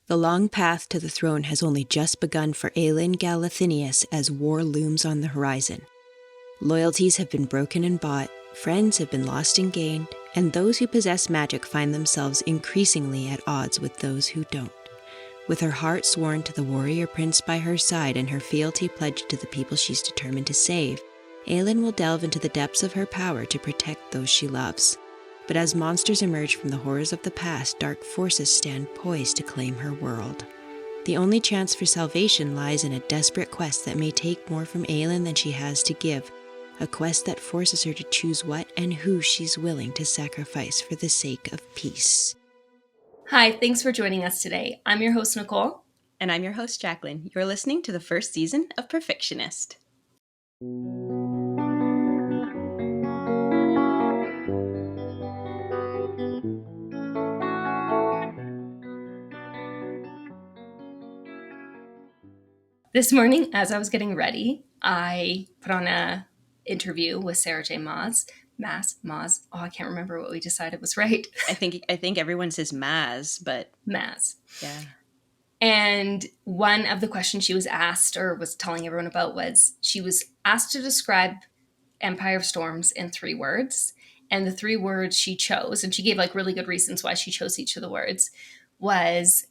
The long path to the throne has only just begun for Aelin Galathinius as war looms on the horizon. Loyalties have been broken and bought, friends have been lost and gained, and those who possess magic find themselves increasingly at odds with those who don't. With her heart sworn to the warrior prince by her side and her fealty pledged to the people she's determined to save, Aelin will delve into the depths of her power to protect those she loves. But as monsters emerge from the horrors of the past, dark forces stand poised to claim her world. The only chance for salvation lies in a desperate quest that may take more from Aelin than she has to give, a quest that forces her to choose what and who she's willing to sacrifice for the sake of peace. Hi, thanks for joining us today. I'm your host, Nicole. And I'm your host, Jaclyn. You're listening to the first season of Perfictionist. This morning, as I was getting ready, I put on an interview with Sarah J. Maas. Maas. Oh, I can't remember what we decided was right. I think everyone says Maas, but Maas. yeah. And one of the questions she was asked or was telling everyone about was she was asked to describe Empire of Storms in 3 words. And the 3 words she chose, and she gave like really good reasons why she chose each of the words, was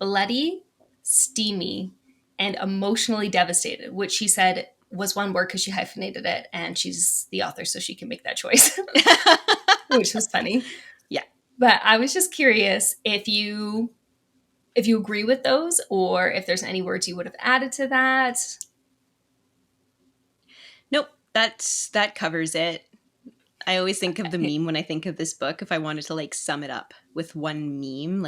bloody, steamy, and emotionally devastated, which she said was one word because she hyphenated it, and she's the author, so she can make that choice, which was funny. Yeah. But I was just curious if you agree with those, or if there's any words you would have added to that. Nope, that covers it. I always think of the meme when I think of this book. If I wanted to like sum it up with one meme,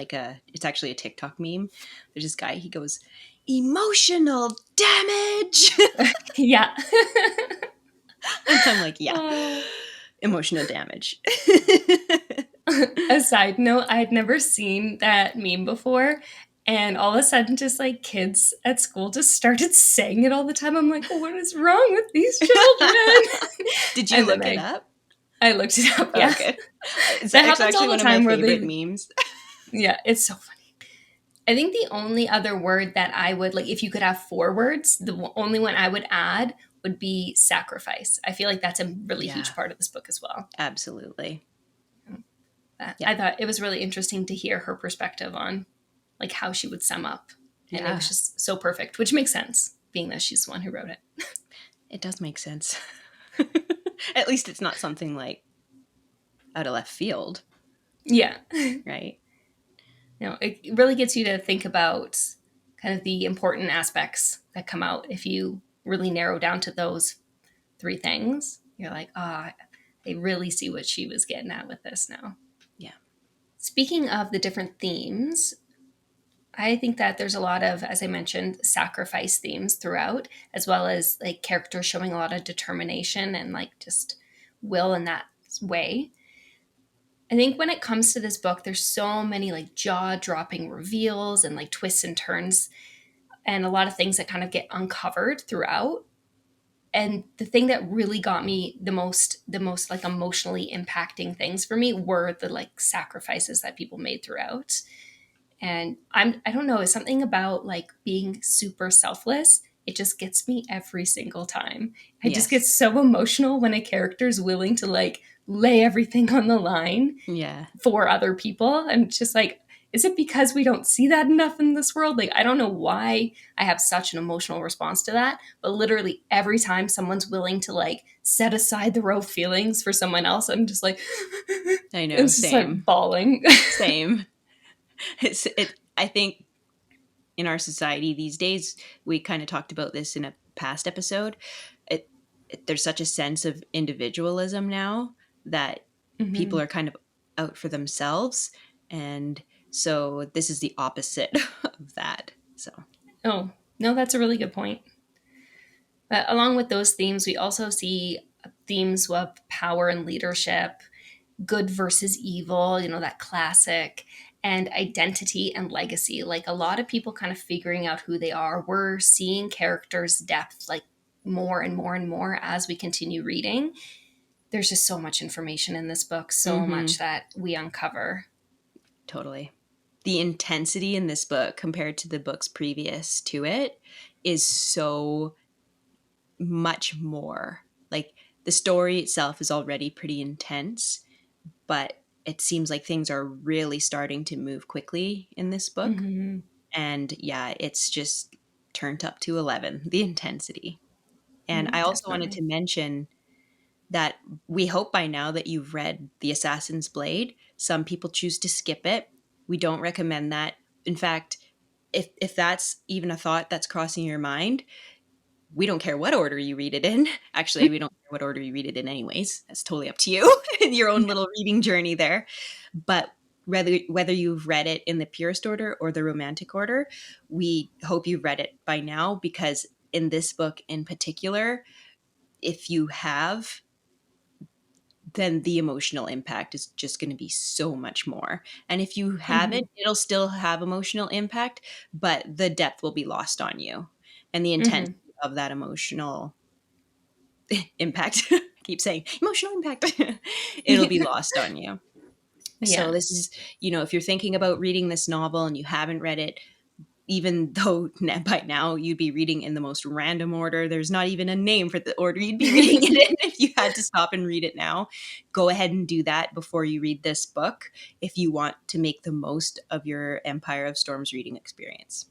it's actually a TikTok meme. There's this guy, he goes, emotional damage. Yeah. And I'm like, yeah, emotional damage. A side note, I had never seen that meme before. And all of a sudden, just like kids at school just started saying it all the time. I'm like, what is wrong with these children? Did you look it up? I looked it up, yeah. Okay. It's that happens actually all the one time of my favorite memes. Yeah, it's so funny. I think the only other word that I would, like, if you could have 4 words, the only one I would add would be sacrifice. I feel like that's a really huge part of this book as well. Absolutely. I thought it was really interesting to hear her perspective on like how she would sum up. And it was just so perfect, which makes sense, being that she's the one who wrote it. It does make sense. At least it's not something like out of left field. Yeah. Right. No, it really gets you to think about kind of the important aspects that come out. If you really narrow down to those 3 things, you're like, I really see what she was getting at with this now. Yeah. Speaking of the different themes, I think that there's a lot of, as I mentioned, sacrifice themes throughout, as well as like characters showing a lot of determination and like just will in that way. I think when it comes to this book, there's so many like jaw-dropping reveals and like twists and turns and a lot of things that kind of get uncovered throughout. And the thing that really got me the most like emotionally impacting things for me were the like sacrifices that people made throughout. And I don't know, it's something about like being super selfless. It just gets me every single time. I just get so emotional when a character is willing to like lay everything on the line for other people. And just like, is it because we don't see that enough in this world? Like, I don't know why I have such an emotional response to that, but literally every time someone's willing to like set aside the raw feelings for someone else, I'm just like, I know, it's just like bawling. Same. I think in our society these days, we kind of talked about this in a past episode. There's such a sense of individualism now that people are kind of out for themselves. And so this is the opposite of that. So, oh, no, that's a really good point. But along with those themes, we also see themes of power and leadership, good versus evil, that classic, and identity and legacy. Like a lot of people kind of figuring out who they are. We're seeing characters' depth like more and more and more as we continue reading. There's just so much information in this book, so much that we uncover. Totally. the intensity in this book compared to the books previous to it is so much more. Like, the story itself is already pretty intense, but it seems like things are really starting to move quickly in this book. Mm-hmm. And yeah, it's just turned up to 11, the intensity. And I also wanted to Definitely. mention that we hope by now that you've read The Assassin's Blade. Some people choose to skip it. We don't recommend that. In fact, if that's even a thought that's crossing your mind, we don't care what order you read it in. Actually, we don't care what order you read it in anyways. That's totally up to you in your own little reading journey there. But whether you've read it in the purest order or the romantic order, we hope you've read it by now, because in this book in particular, if you have, then the emotional impact is just going to be so much more. And if you Mm-hmm. haven't, it'll still have emotional impact, but the depth will be lost on you. And the intensity Mm-hmm. of that emotional impact, I keep saying emotional impact, it'll be lost on you. So Yeah. this is, if you're thinking about reading this novel and you haven't read it, even though by now you'd be reading in the most random order, there's not even a name for the order you'd be reading it in. If you had to stop and read it now, go ahead and do that before you read this book, if you want to make the most of your Empire of Storms reading experience.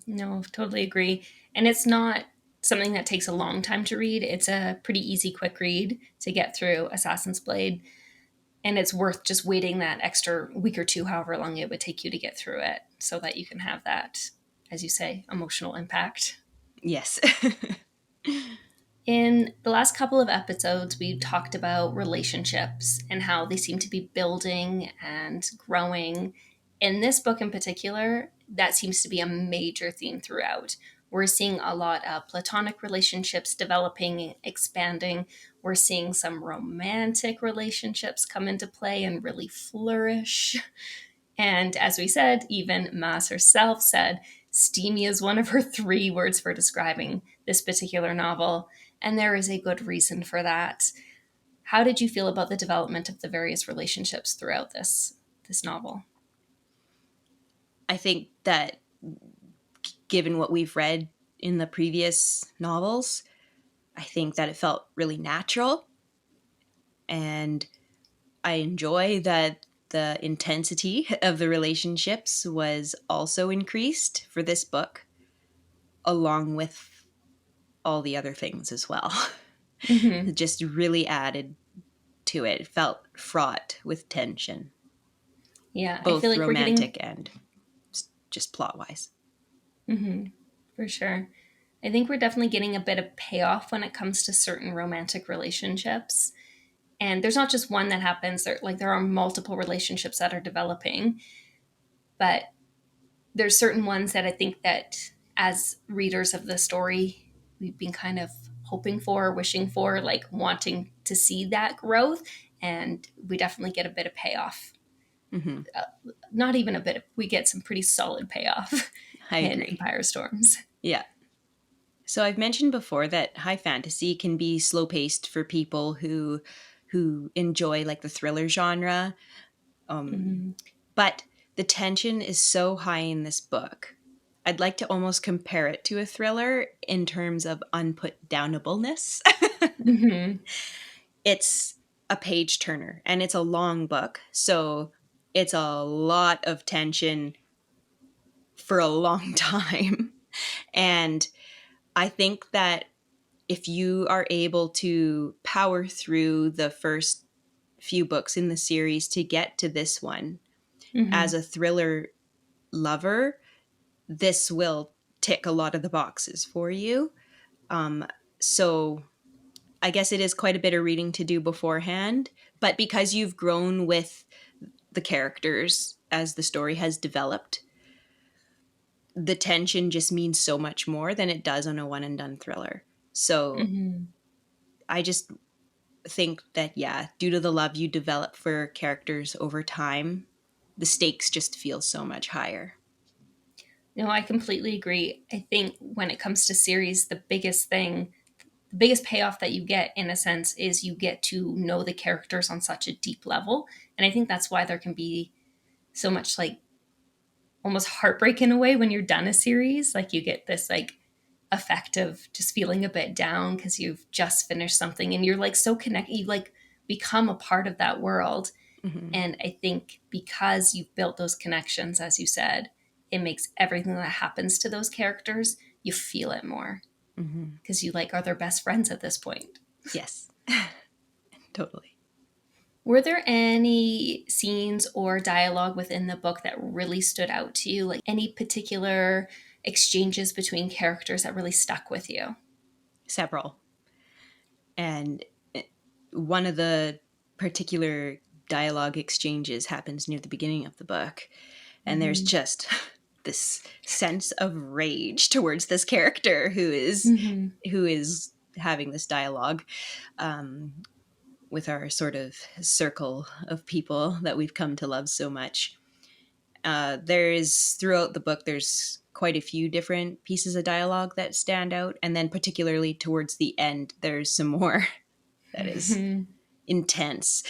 No, totally agree. And it's not something that takes a long time to read. It's a pretty easy, quick read to get through Assassin's Blade. And it's worth just waiting that extra week or two, however long it would take you to get through it, so that you can have that, as you say, emotional impact. Yes. In the last couple of episodes, we talked about relationships and how they seem to be building and growing. In this book in particular, that seems to be a major theme throughout. We're seeing a lot of platonic relationships developing, expanding. We're seeing some romantic relationships come into play and really flourish. And as we said, even Maas herself said steamy is one of her three words for describing this particular novel. And there is a good reason for that. How did you feel about the development of the various relationships throughout this novel? I think that given what we've read in the previous novels, I think that it felt really natural. And I enjoy that the intensity of the relationships was also increased for this book, along with all the other things as well. Mm-hmm. It just really added to it. It felt fraught with tension, Yeah, I feel both like we're getting, romantic and just plot wise. mm-hmm, for sure. I think we're definitely getting a bit of payoff when it comes to certain romantic relationships. And there's not just one that happens. There are multiple relationships that are developing, but there's certain ones that I think that as readers of the story, we've been kind of hoping for, wishing for, like wanting to see that growth. And we definitely get a bit of payoff. Hmm. Not even a bit of, we get some pretty solid payoff I in agree. Empire Storms. Yeah. So I've mentioned before that high fantasy can be slow paced for people who enjoy like the thriller genre. Um, Mm-hmm. but the tension is so high in this book. I'd like to almost compare it to a thriller in terms of unputdownableness. Mm-hmm. It's a page turner and it's a long book. So it's a lot of tension for a long time. And I think that if you are able to power through the first few books in the series to get to this one Mm-hmm. as a thriller lover, this will tick a lot of the boxes for you. Um, so I guess it is quite a bit of reading to do beforehand, but because you've grown with the characters as the story has developed, the tension just means so much more than it does on a one and done thriller. So Mm-hmm. I just think that, yeah, due to the love you develop for characters over time, the stakes just feel so much higher. No, I completely agree. I think when it comes to series, the biggest payoff that you get, in a sense, is you get to know the characters on such a deep level. And I think that's why there can be so much like almost heartbreak in a way when you're done a series. Like you get this like effect of just feeling a bit down because you've just finished something and you're like so connected. You like become a part of that world. Mm-hmm. And I think because you've built those connections, as you said, it makes everything that happens to those characters, you feel it more Mm-hmm. because you like are their best friends at this point. Yes, totally. Were there any scenes or dialogue within the book that really stood out to you? Like any particular exchanges between characters that really stuck with you? Several. And one of the particular dialogue exchanges happens near the beginning of the book. And there's Mm-hmm. just this sense of rage towards this character Mm-hmm. who is having this dialogue with our sort of circle of people that we've come to love so much. There is throughout the book, there's quite a few different pieces of dialogue that stand out, and then particularly towards the end, there's some more that is Mm-hmm. intense.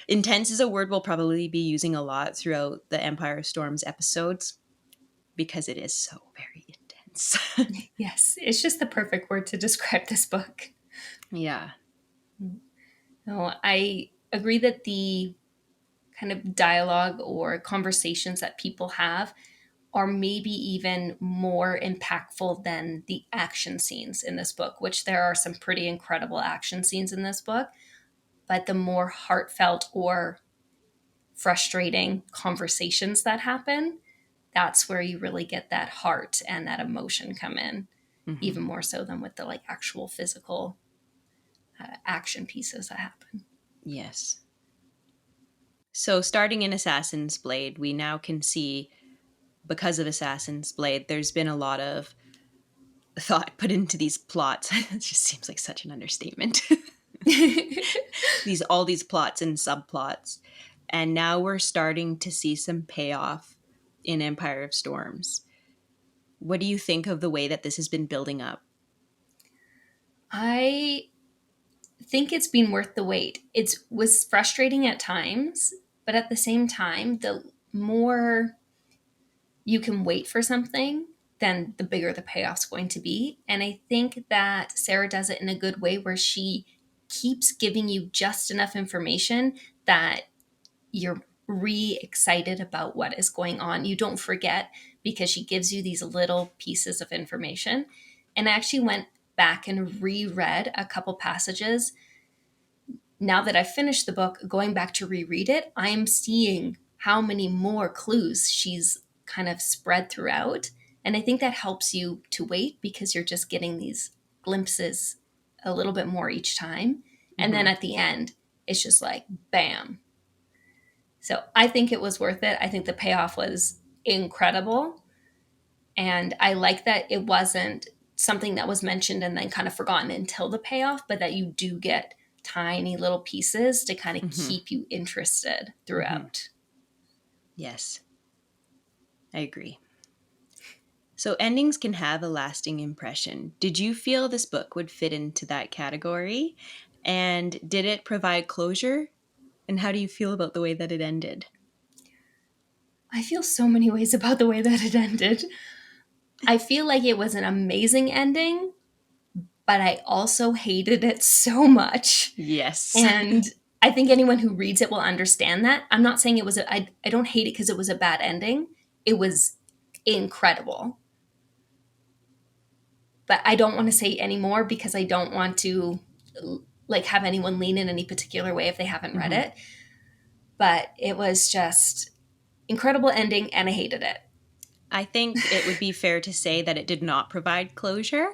Intense is a word we'll probably be using a lot throughout the Empire of Storms episodes because it is so very intense. Yes, it's just the perfect word to describe this book. Yeah. No, I agree that the kind of dialogue or conversations that people have are maybe even more impactful than the action scenes in this book, which there are some pretty incredible action scenes in this book. But the more heartfelt or frustrating conversations that happen, that's where you really get that heart and that emotion come in, even Mm-hmm. more so than with the like actual physical action pieces that happen. Yes. So, starting in Assassin's Blade, we now can see, because of Assassin's Blade, there's been a lot of thought put into these plots. It just seems like such an understatement. All these plots and subplots. And now we're starting to see some payoff in Empire of Storms. What do you think of the way that this has been building up? I think it's been worth the wait. It was frustrating at times, but at the same time, the more you can wait for something, then the bigger the payoff's going to be. And I think that Sarah does it in a good way where she keeps giving you just enough information that you're re-excited about what is going on. You don't forget because she gives you these little pieces of information. And I actually went back and reread a couple passages. Now that I've finished the book, going back to reread it, I am seeing how many more clues she's kind of spread throughout. And I think that helps you to wait because you're just getting these glimpses a little bit more each time. And then Mm-hmm. at the end, it's just like, bam. So I think it was worth it. I think the payoff was incredible. And I like that it wasn't something that was mentioned and then kind of forgotten until the payoff, but that you do get tiny little pieces to kind of Mm-hmm. keep you interested Mm-hmm. throughout. Yes, I agree. So endings can have a lasting impression. Did you feel this book would fit into that category? And did it provide closure? And how do you feel about the way that it ended? I feel so many ways about the way that it ended. I feel like it was an amazing ending, but I also hated it so much. Yes. And I think anyone who reads it will understand that. I'm not saying it was, I don't hate it because it was a bad ending. It was incredible. But I don't want to say any more because I don't want to like have anyone lean in any particular way if they haven't read Mm-hmm. it. But it was just incredible ending and I hated it. I think it would be fair to say that it did not provide closure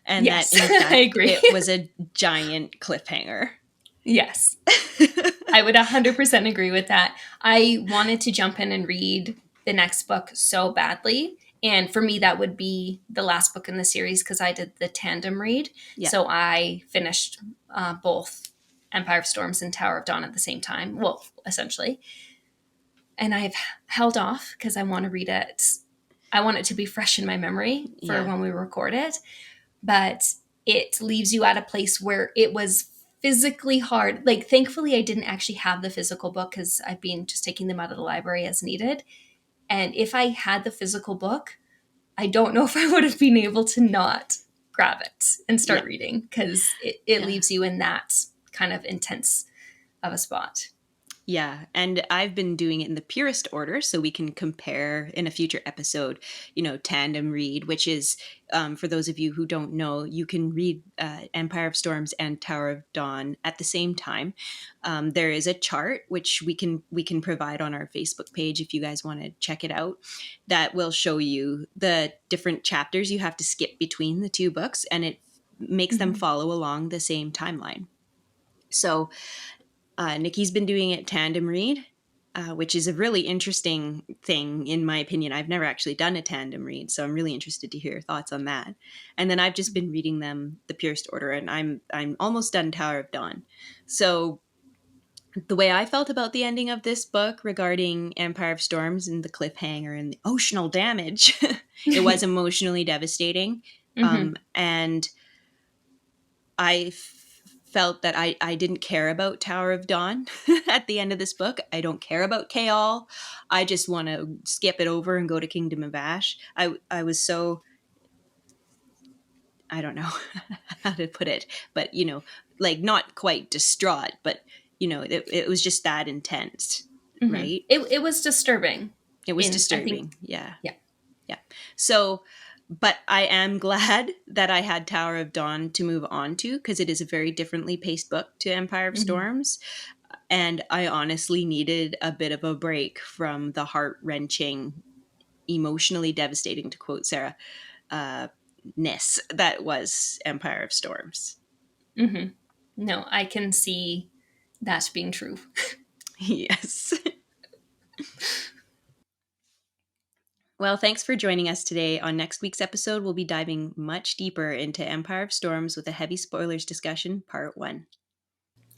and that, Yes, in I fact, agree. it was a giant cliffhanger. Yes, I would 100% agree with that. I wanted to jump in and read the next book so badly. And for me, that would be the last book in the series because I did the tandem read. Yeah. So I finished both Empire of Storms and Tower of Dawn at the same time. Well, essentially. And I've held off because I want to read it. I want it to be fresh in my memory for Yeah. when we record it. But it leaves you at a place where it was physically hard. Like, thankfully, I didn't actually have the physical book because I've been just taking them out of the library as needed. And if I had the physical book, I don't know if I would have been able to not grab it and start Yeah. reading, because it Yeah. leaves you in that kind of intense of a spot. Yeah, and I've been doing it in the purest order, so we can compare in a future episode, tandem read, which is, for those of you who don't know, you can read Empire of Storms and Tower of Dawn at the same time. There is a chart which we can provide on our Facebook page if you guys want to check it out. That will show you the different chapters you have to skip between the two books, and it makes them Mm-hmm. follow along the same timeline. So Nikki's been doing it tandem read, which is a really interesting thing, in my opinion. I've never actually done a tandem read, so I'm really interested to hear your thoughts on that. And then I've just been reading them the purest order, and I'm almost done Tower of Dawn. So the way I felt about the ending of this book regarding Empire of Storms and the cliffhanger and the oceanal damage, it was emotionally devastating. Mm-hmm. And I felt that I didn't care about Tower of Dawn at the end of this book. I don't care about Kaol. I just want to skip it over and go to Kingdom of Ash. I was so, I don't know how to put it, but like not quite distraught, but it was just that intense, Mm-hmm. right? It was disturbing. It was In I think, disturbing. Yeah. yeah. Yeah. So, but I am glad that I had Tower of Dawn to move on to, because it is a very differently paced book to Empire of Mm-hmm. Storms. And I honestly needed a bit of a break from the heart wrenching, emotionally devastating, to quote Sarah, ness that was Empire of Storms. Mm-hmm. No, I can see that being true. Yes. Well, thanks for joining us today. On next week's episode, we'll be diving much deeper into Empire of Storms with a heavy spoilers discussion, part 1.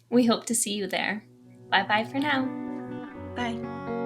We hope to see you there. Bye bye for now. Bye.